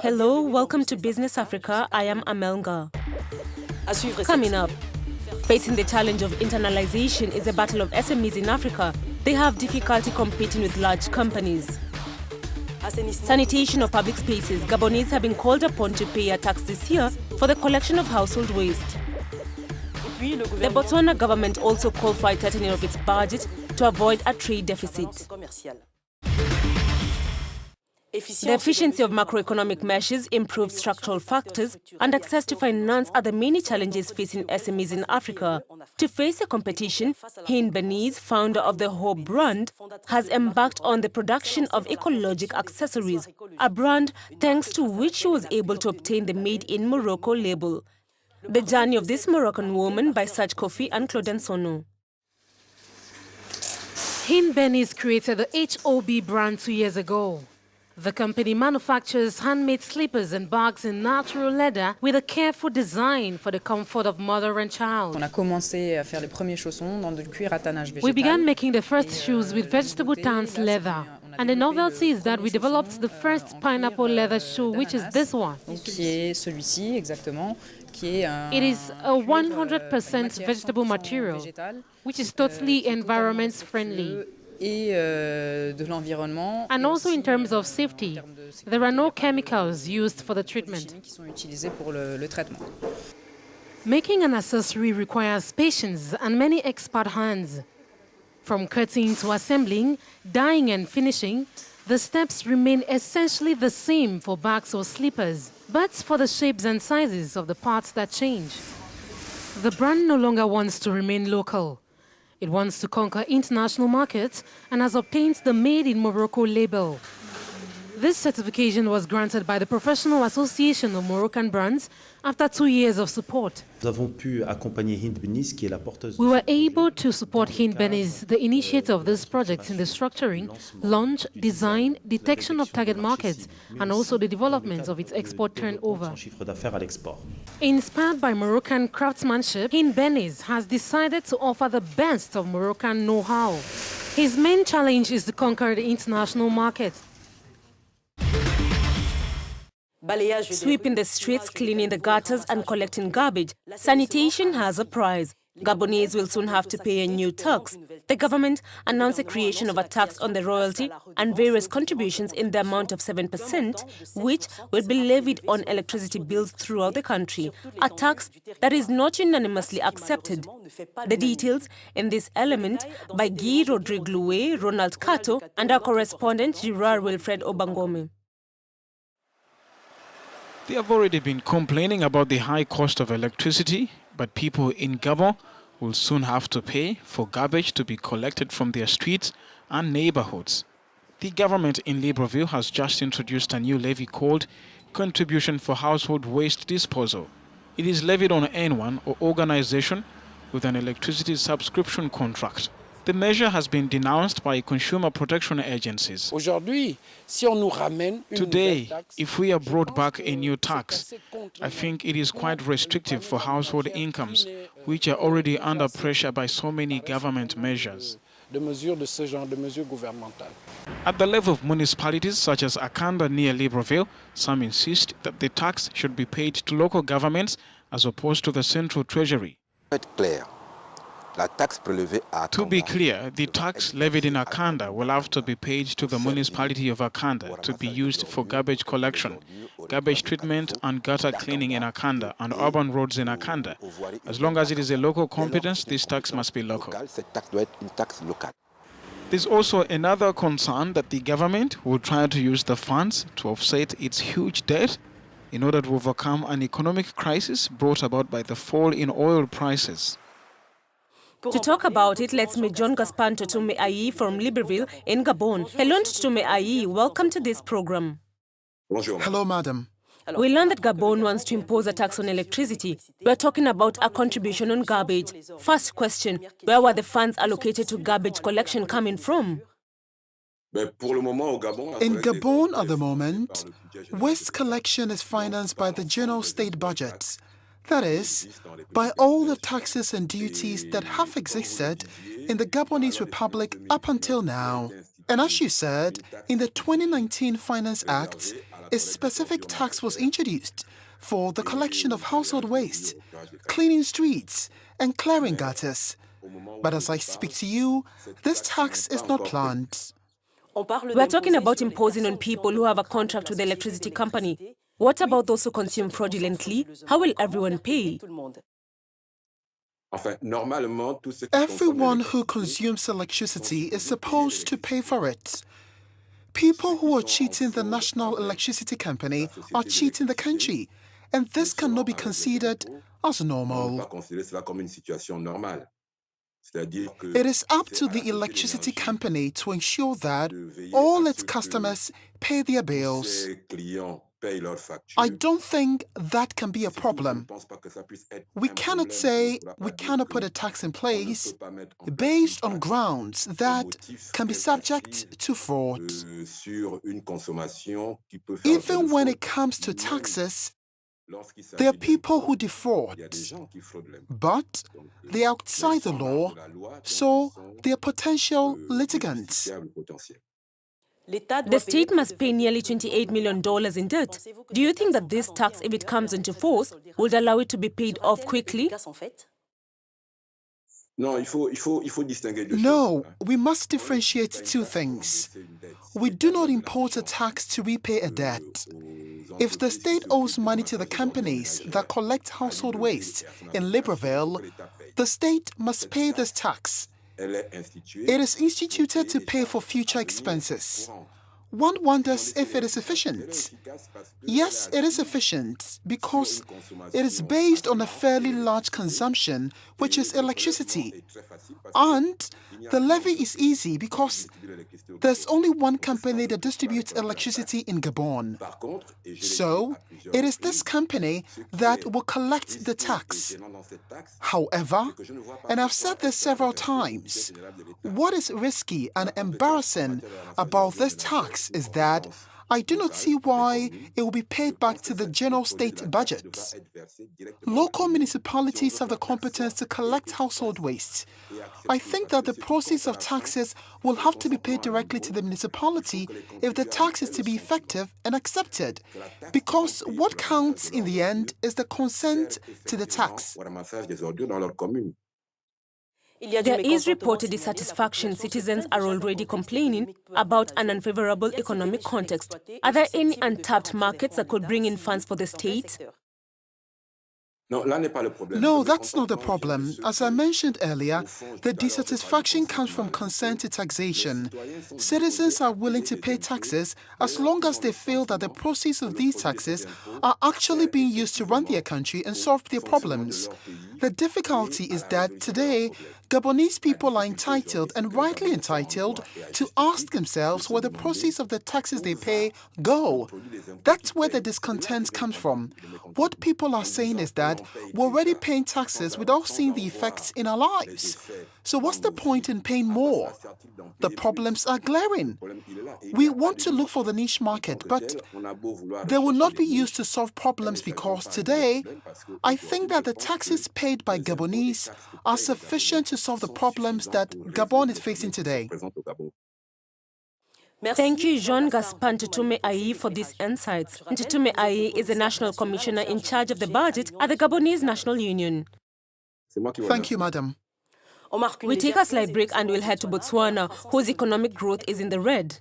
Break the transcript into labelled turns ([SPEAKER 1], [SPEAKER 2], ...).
[SPEAKER 1] Hello, welcome to Business Africa. I am Amelga. Coming up, facing the challenge of internalization is a battle of SMEs in Africa. They have difficulty competing with large companies. Sanitation of public spaces. Gabonese have been called upon to pay a tax this year for the collection of household waste. The Botswana government also called for a tightening of its budget to avoid a trade deficit. The efficiency of macroeconomic measures, improved structural factors, and access to finance are the many challenges facing SMEs in Africa. To face the competition, Hind Beniz, founder of the Hope brand, has embarked on the production of ecologic accessories, a brand thanks to which she was able to obtain the Made in Morocco label. The journey of this Moroccan woman by Saj Kofi and Claudine Sono.
[SPEAKER 2] Hind Beniz created the HOB brand 2 years ago. The company manufactures handmade slippers and bags in natural leather with a careful design for the comfort of mother and child. We began making the first shoes with vegetable tans leather. And the novelty is that we developed the first pineapple leather shoe, which is this one. It is a 100% vegetable material, which is totally environment friendly. And also in terms of safety, there are no chemicals used for the treatment. Making an accessory requires patience and many expert hands. From cutting to assembling, dyeing and finishing, the steps remain essentially the same for bags or slippers, but for the shapes and sizes of the parts that change. The brand no longer wants to remain local. It wants to conquer international markets and has obtained the Made in Morocco label. This certification was granted by the Professional Association of Moroccan Brands after 2 years of support. We were able to support Hind Beniz, the initiator of this project, in the structuring, launch, design, detection of target markets, and also the development of its export turnover. Inspired by Moroccan craftsmanship, Hind Beniz has decided to offer the best of Moroccan know-how. His main challenge is to conquer the international market.
[SPEAKER 1] Sweeping the streets, cleaning the gutters and collecting garbage, sanitation has a price. Gabonese will soon have to pay a new tax. The government announced the creation of a tax on the royalty and various contributions in the amount of 7%, which will be levied on electricity bills throughout the country, a tax that is not unanimously accepted. The details in this element by Guy Rodrigue-Loué, Ronald Kato, and our correspondent Girard Wilfred Obangome.
[SPEAKER 3] They have already been complaining about the high cost of electricity, but people in Gabon will soon have to pay for garbage to be collected from their streets and neighborhoods. The government in Libreville has just introduced a new levy called Contribution for Household Waste Disposal. It is levied on anyone or organization with an electricity subscription contract. The measure has been denounced by consumer protection agencies. Today, if we are brought back a new tax, I think it is quite restrictive for household incomes, which are already under pressure by so many government measures. At the level of municipalities such as Akanda near Libreville, some insist that the tax should be paid to local governments as opposed to the central treasury. To be clear, the tax levied in Akanda will have to be paid to the municipality of Akanda to be used for garbage collection, garbage treatment and gutter cleaning in Akanda and urban roads in Akanda. As long as it is a local competence, this tax must be local. There's also another concern that the government will try to use the funds to offset its huge debt in order to overcome an economic crisis brought about by the fall in oil prices.
[SPEAKER 1] To talk about it, let's meet John Gaspar Totume Ayi from Libreville in Gabon. Hello, Totume Ayi. Welcome to this program.
[SPEAKER 4] Bonjour. Hello, madam.
[SPEAKER 1] We learned that Gabon wants to impose a tax on electricity. We're talking about a contribution on garbage. First question, where were the funds allocated to garbage collection coming from?
[SPEAKER 4] In Gabon at the moment, waste collection is financed by the general state budget. That is, by all the taxes and duties that have existed in the Gabonese Republic up until now. And as you said, in the 2019 Finance Act, a specific tax was introduced for the collection of household waste, cleaning streets, and clearing gutters. But as I speak to you, this tax is not planned.
[SPEAKER 1] We're talking about imposing on people who have a contract with the electricity company. What about those who consume fraudulently? How will everyone pay?
[SPEAKER 4] Everyone who consumes electricity is supposed to pay for it. People who are cheating the national electricity company are cheating the country, and this cannot be considered as normal. It is up to the electricity company to ensure that all its customers pay their bills. I don't think that can be a problem. We cannot say we cannot put a tax in place based on grounds that can be subject to fraud. Even when it comes to taxes, there are people who defraud, but they are outside the law, so they are potential litigants.
[SPEAKER 1] The state must pay nearly $28 million in debt. Do you think that this tax, if it comes into force, would allow it to be paid off quickly?
[SPEAKER 4] No, we must differentiate two things. We do not impose a tax to repay a debt. If the state owes money to the companies that collect household waste in Libreville, the state must pay this tax. It is instituted to pay for future expenses. One wonders if it is efficient. Yes, it is efficient because it is based on a fairly large consumption, which is electricity. And the levy is easy because there's only one company that distributes electricity in Gabon. So, it is this company that will collect the tax. However, and I've said this several times, what is risky and embarrassing about this tax is that I do not see why it will be paid back to the general state budget. Local municipalities have the competence to collect household waste. I think that the proceeds of taxes will have to be paid directly to the municipality if the tax is to be effective and accepted, because what counts in the end is the consent to the tax.
[SPEAKER 1] There is reported dissatisfaction. Citizens are already complaining about an unfavorable economic context. Are there any untapped markets that could bring in funds for the state?
[SPEAKER 4] No, that's not the problem. As I mentioned earlier, the dissatisfaction comes from consent to taxation. Citizens are willing to pay taxes as long as they feel that the proceeds of these taxes are actually being used to run their country and solve their problems. The difficulty is that today, Gabonese people are entitled, and rightly entitled, to ask themselves where the proceeds of the taxes they pay go. That's where the discontent comes from. What people are saying is that we're already paying taxes without seeing the effects in our lives. So what's the point in paying more? The problems are glaring. We want to look for the niche market, but they will not be used to solve problems because today, I think that the taxes paid by Gabonese are sufficient to solve the problems that Gabon is facing today.
[SPEAKER 1] Thank you, Jean-Gaspard Ntutume-Ayi, for these insights. Ntutume-Ayi is the National Commissioner in charge of the budget at the Gabonese National Union.
[SPEAKER 4] Thank you, Madam.
[SPEAKER 1] We take a slight break and we'll head to Botswana, whose economic growth is in the red.